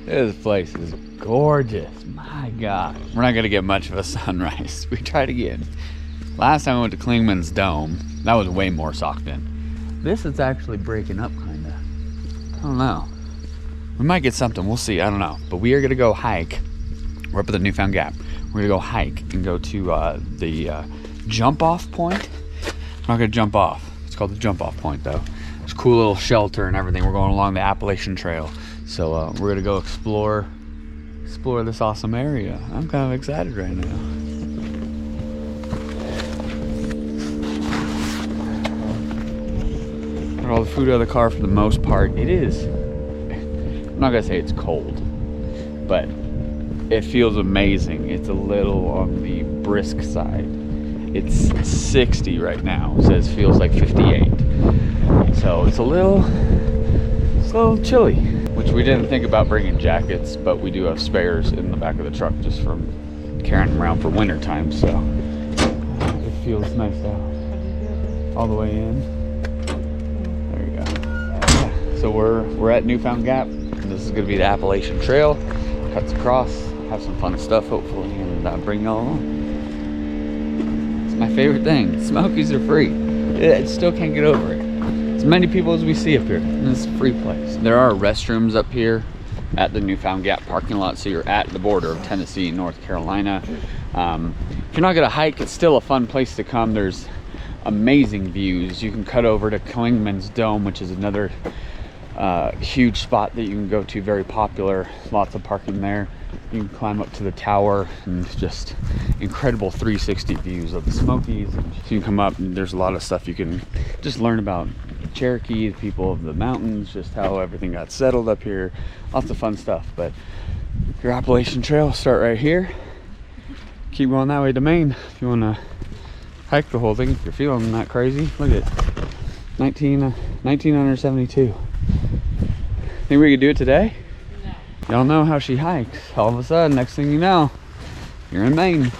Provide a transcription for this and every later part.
This place is gorgeous. My God. We're not gonna get much of a sunrise. We tried again. Last time I went to Klingman's Dome, that was way more socked in. This is actually breaking up kinda. I don't know. We might get something, we'll see, I don't know. But we are gonna go hike. We're up at the Newfound Gap. We're gonna go hike and go to the jump off point. We're not gonna jump off. It's called the jump off point though. It's a cool little shelter and everything. We're going along the Appalachian Trail. So we're gonna go explore this awesome area. I'm kind of excited right now. Got all the food out of the car for the most part. It is, I'm not gonna say it's cold, but it feels amazing. It's a little on the brisk side. It's 60 right now. It says feels like 58. So it's a little chilly, which we didn't think about bringing jackets, but we do have spares in the back of the truck just from carrying them around for winter time. So it feels nice out all the way in. There you go. So we're at Newfound Gap. This is gonna be the Appalachian Trail. Cuts across, have some fun stuff hopefully, and bring y'all along. It's my favorite thing. Smokies are free. I still can't get over it. As many people as we see up here, and it's a free place. There are restrooms up here at the Newfound Gap parking lot, so you're at the border of Tennessee and North Carolina. If you're not gonna hike, it's still a fun place to come. There's amazing views. You can cut over to Klingman's Dome, which is another huge spot that you can go to, very popular, lots of parking there. You can climb up to the tower and just incredible 360 views of the Smokies. And so you can come up and there's a lot of stuff you can just learn about Cherokee, the people of the mountains, just how everything got settled up here. Lots of fun stuff. But your Appalachian Trail, start right here. Keep going that way to Maine if you want to hike the whole thing. If you're feeling that crazy, look at it. 1972. Think we could do it today? No. Y'all know how she hikes. All of a sudden, next thing you know, you're in Maine.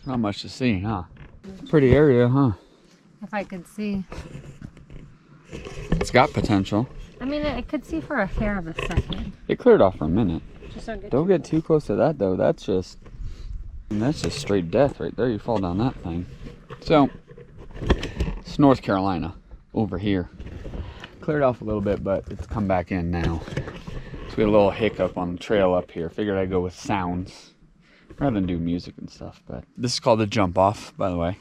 Not much to see, huh? Pretty area, huh? If I could see. It's got potential. I mean, I could see for a hair of a second. It cleared off for a minute. Just don't get too close to that though. That's just straight death right there. You fall down that thing. So, it's North Carolina over here. Cleared off a little bit, but it's come back in now. So we had a little hiccup on the trail up here. Figured I'd go with sounds. rather than do music and stuff. But this is called the jump off, by the way.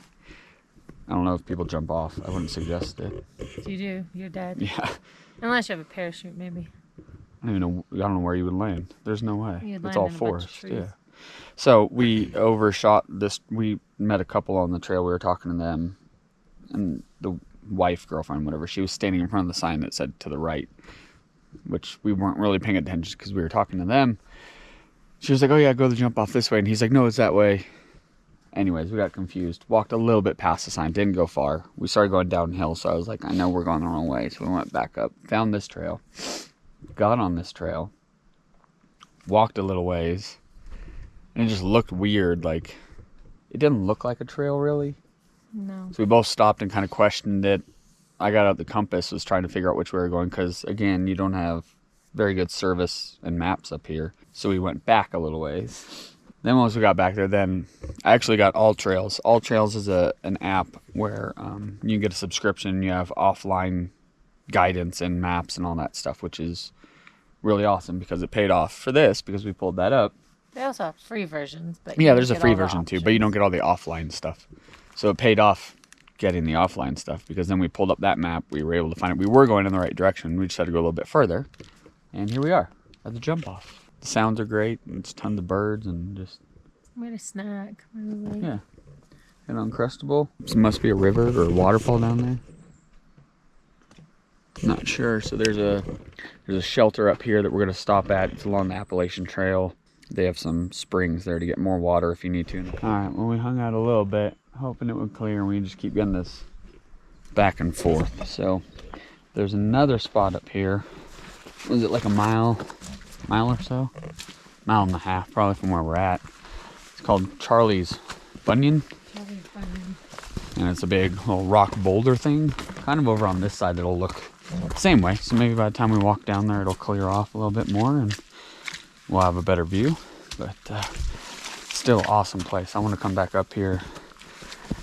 I don't know if people jump off. I wouldn't suggest it. If you do, you're dead. Yeah. Unless you have a parachute, maybe. I don't even know. I don't know where you would land. There's no way. You'd It's land all in a bunch of forest. trees. Yeah. So we overshot this. We met a couple on the trail. We were talking to them, and the wife, girlfriend, whatever, she was standing in front of the sign that said to the right, which we weren't really paying attention because we were talking to them. She was like, oh yeah, go the jump off this way. And he's like, no, it's that way. Anyways, we got confused. Walked a little bit past the sign. Didn't go far. We started going downhill. So I was like, I know we're going the wrong way. So we went back up. Found this trail. Got on this trail. Walked a little ways. And it just looked weird. Like, it didn't look like a trail really. No. So we both stopped and kind of questioned it. I got out the compass, was trying to figure out which way we were going. Because, again, you don't have very good service and maps up here. So we went back a little ways. Then once we got back there, then I actually got All Trails. All Trails is an app where you can get a subscription. You have offline guidance and maps and all that stuff, which is really awesome because it paid off for this because we pulled that up. They also have free versions, but Yeah, there's a free version too, but you don't get all the offline stuff. So it paid off getting the offline stuff because then we pulled up that map. We were able to find it. We were going in the right direction. We just had to go a little bit further. And here we are at the jump off. The sounds are great. It's tons of birds and just... We had a snack. Really. Yeah. And Uncrustable. This must be a river or a waterfall down there. Not sure. So there's a shelter up here that we're going to stop at. It's along the Appalachian Trail. They have some springs there to get more water if you need to. Alright, well we hung out a little bit, hoping it would clear, and we just keep getting this back and forth. So there's another spot up here. Was it like a mile or so? Mile and a half probably from where we're at. It's called Charlies Bunion. Charlies Bunion. And it's a big little rock boulder thing. Kind of over on this side it'll look the same way. So maybe by the time we walk down there it'll clear off a little bit more and we'll have a better view. But still awesome place. I want to come back up here,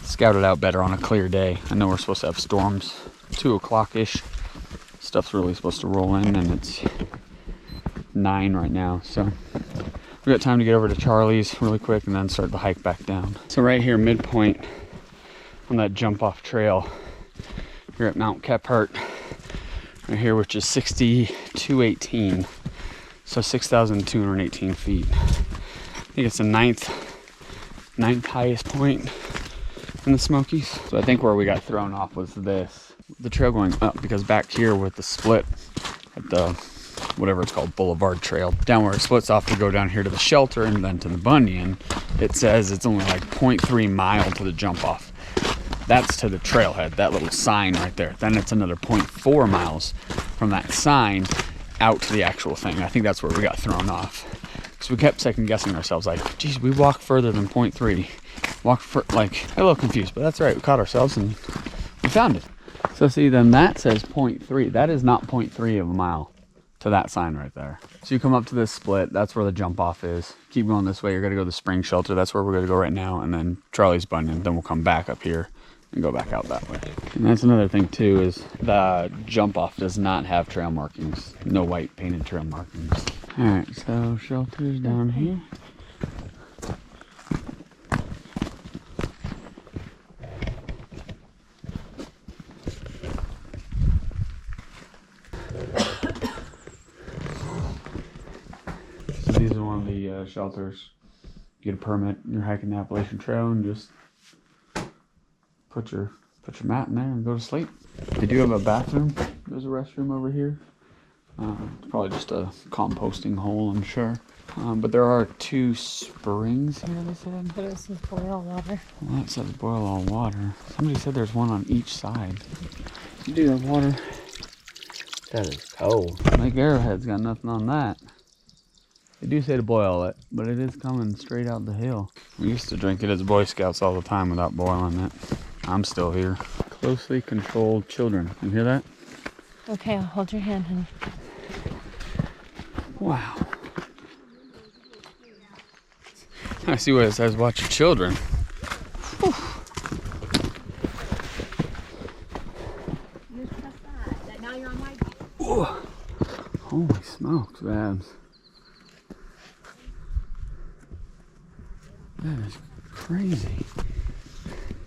scout it out better on a clear day. I know we're supposed to have storms 2 o'clock-ish. Stuff's really supposed to roll in and it's 9 right now. So we got time to get over to Charlie's really quick and then start the hike back down. So right here, midpoint on that jump off trail, we're at Mount Kephart right here, which is 6218. So 6,218 feet. I think it's the ninth highest point in the Smokies. So I think where we got thrown off was this. The trail going up, because back here with the split at the, whatever it's called, Boulevard Trail, down where it splits off to go down here to the shelter and then to the Bunion, it says it's only like 0.3 mile to the jump off. That's to the trailhead, that little sign right there. Then it's another 0.4 miles from that sign out to the actual thing. I think that's where we got thrown off. Because we kept second guessing ourselves, like, geez, we walked further than 0.3. Walked for, like, a little confused, but that's right. We caught ourselves and we found it. So see, then that says 0.3. That is not 0.3 of a mile to that sign right there. So you come up to this split, that's where the jump off is. Keep going this way, you're gonna go to the spring shelter. That's where we're gonna go right now, and then Charlie's Bunion. Then we'll come back up here and go back out that way. And that's another thing too, is the jump off does not have trail markings. No white painted trail markings. All right, so shelter's down here. So these are one of the shelters. You get a permit, you're hiking the Appalachian Trail, and just put your mat in there and go to sleep. They do have a bathroom. There's a restroom over here. It's probably just a composting hole, I'm sure. But there are 2 springs here, they said. But it says boil water. Well, that says boil all water. Somebody said there's one on each side. You do have water. That is cold. Lake Arrowhead's got nothing on that. They do say to boil it, but it is coming straight out the hill. We used to drink it as Boy Scouts all the time without boiling it. I'm still here. Closely controlled children. You hear that? Okay, I'll hold your hand, honey. Wow. I see what it says, watch your children. Whew. You just press that. Now you're on my... Ooh. Holy smokes, Babs. That is crazy.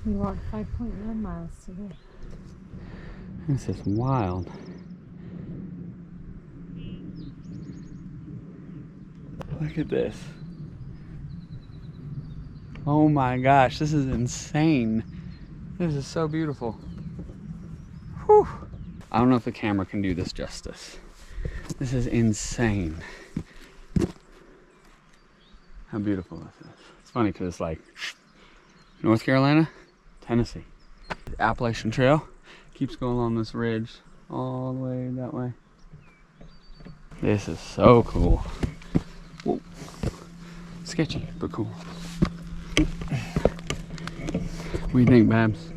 We walked 5.9 miles today. This is wild. Look at this. Oh my gosh, this is insane. This is so beautiful. Whew. I don't know if the camera can do this justice. This is insane. How beautiful this is. It's funny because it's like North Carolina, Tennessee. The Appalachian Trail keeps going along this ridge all the way that way. This is so cool. Whoa. Sketchy, but cool. What do you think, Babs?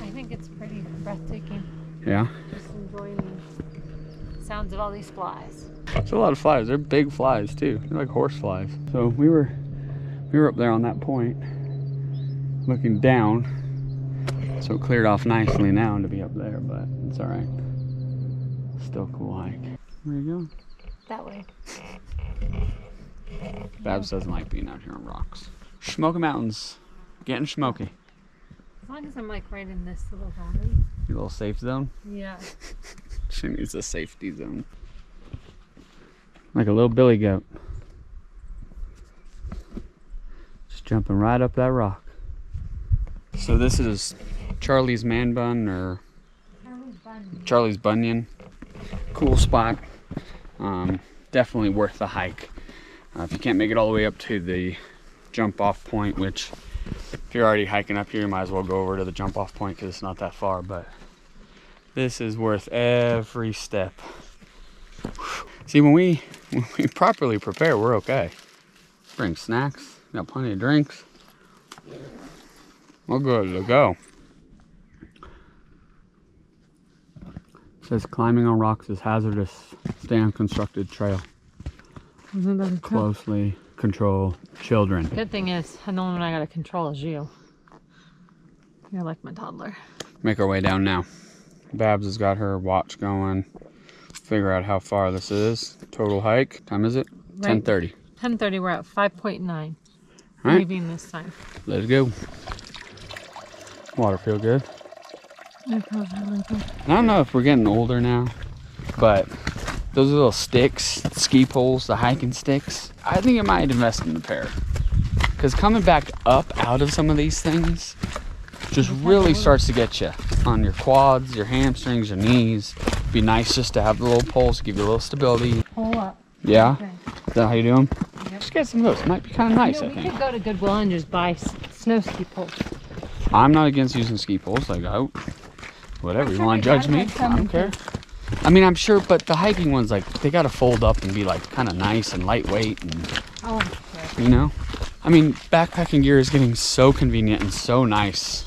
I think it's pretty breathtaking. Yeah? Just enjoying the sounds of all these flies. It's a lot of flies. They're big flies too. They're like horse flies. So we were up there on that point looking down. So it cleared off nicely now to be up there, but it's all right. Still a cool hike. Where you going? That way. Babs doesn't like being out here on rocks. Smoky Mountains. Getting smoky. As long as I'm like right in this little valley. Your little safe zone? Yeah. She needs a safety zone. Like a little billy goat. Just jumping right up that rock. So this is Charlie's Man Bun or Charlie's Bunion. Cool spot. Definitely worth the hike. If you can't make it all the way up to the jump off point, which if you're already hiking up here, you might as well go over to the jump off point because it's not that far, but this is worth every step. See, when we properly prepare, we're okay. Bring snacks, got plenty of drinks. We're good to go. It says climbing on rocks is hazardous. Stay on constructed trail. Closely control children. Good thing is, the only one I gotta control is you. You're like my toddler. Make our way down now. Babs has got her watch going. Figure out how far this is. Total hike. What time is it? Right. 10:30. 10:30. We're at 5.9. Right. Leaving this time. Let's go. Water feel good. It feels really good. I don't know if we're getting older now, but those little sticks, ski poles, the hiking sticks, I think I might invest in a pair. Because coming back up out of some of these things just really starts to get you on your quads, your hamstrings, your knees. Be nice just to have the little poles, give you a little stability. Pull up. Yeah? Okay. Is that how you do them? Yep. Just get some of those. Might be kind of nice, You know, I we think. could go to Goodwill and just buy snow ski poles. I'm not against using ski poles. Like, whatever, you want to judge me? I don't care. I mean, I'm sure, but the hiking ones, like, they got to fold up and be, like, kind of nice and lightweight and, Oh, okay. you know? I mean, backpacking gear is getting so convenient and so nice.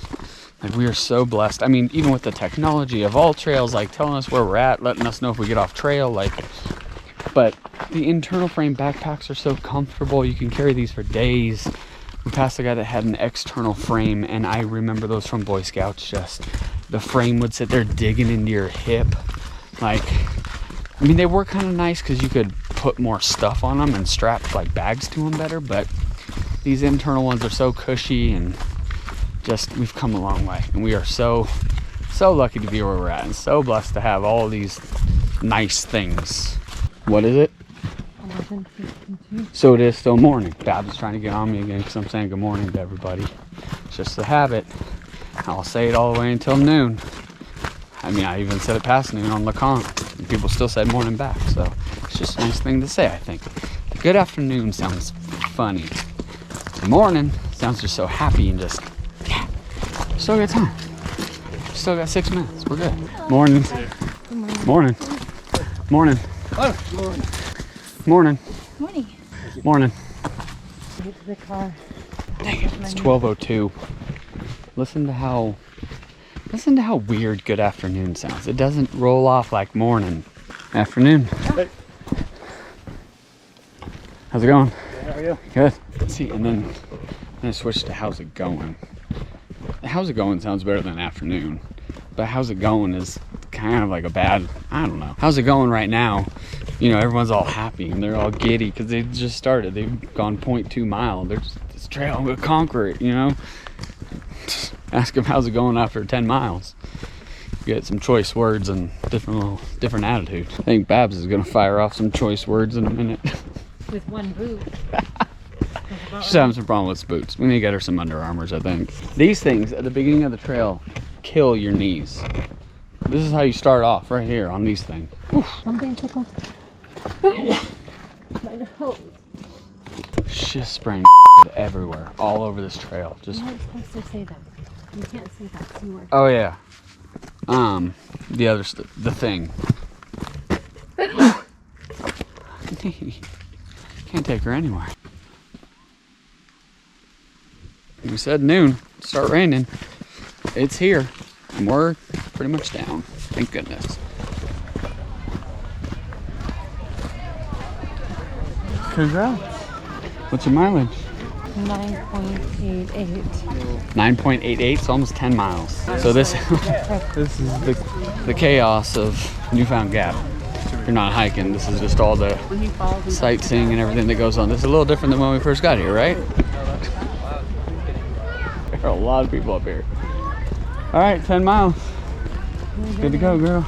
Like, we are so blessed. I mean, even with the technology of all trails, like, telling us where we're at, letting us know if we get off trail, like, but the internal frame backpacks are so comfortable. You can carry these for days. We passed a guy that had an external frame, and I remember those from Boy Scouts. Just the frame would sit there digging into your hip. Like, I mean, they were kind of nice because you could put more stuff on them and strap like bags to them better, but these internal ones are so cushy, and just, we've come a long way, and we are so lucky to be where we're at and so blessed to have all these nice things. What is it? 11:52. So it is still morning. Babs is trying to get on me again because I'm saying good morning to everybody. It's just a habit. I'll say it all the way until noon. I mean, I even said it past noon on LeConte, and people still said morning back. So it's just a nice thing to say, I think. Good afternoon sounds funny. Morning sounds just so happy and just, yeah. Still got time. Still got 6 minutes. We're good. Morning. Morning. Morning. Morning. Morning. Morning. Get to the car. Dang it, it's 12:02. Listen to how weird good afternoon sounds. It doesn't roll off like morning. Afternoon. Hey. How's it going? How are you? Good. See, and then I switched to how's it going. How's it going sounds better than afternoon, but how's it going is kind of like a bad, I don't know. How's it going right now you know, everyone's all happy and they're all giddy because they just started. They've gone 0.2 mile. They're just, this trail, I'm gonna conquer it, you know. Ask them how's it going after 10 miles. Get some choice words and different attitude. I think Babs is gonna fire off some choice words in a minute. With one boot. She's having some problem with boots. We need to get her some Under Armours, I think. These things at the beginning of the trail kill your knees. This is how you start off, right here on these things. Something tickled my nose. Shit spraying everywhere, all over this trail. Just. You're not supposed to say that. You can't say that C word. Oh yeah. The thing. Can't take her anywhere. We said noon. Start raining. It's here. And we're pretty much down. Thank goodness. Congrats. What's your mileage? 9.88. 9.88, so almost 10 miles. So this this is the chaos of Newfound Gap. You're not hiking, this is just all the sightseeing and everything that goes on. This is a little different than when we first got here, right? There are a lot of people up here. All right, 10 miles. Good to go, girl.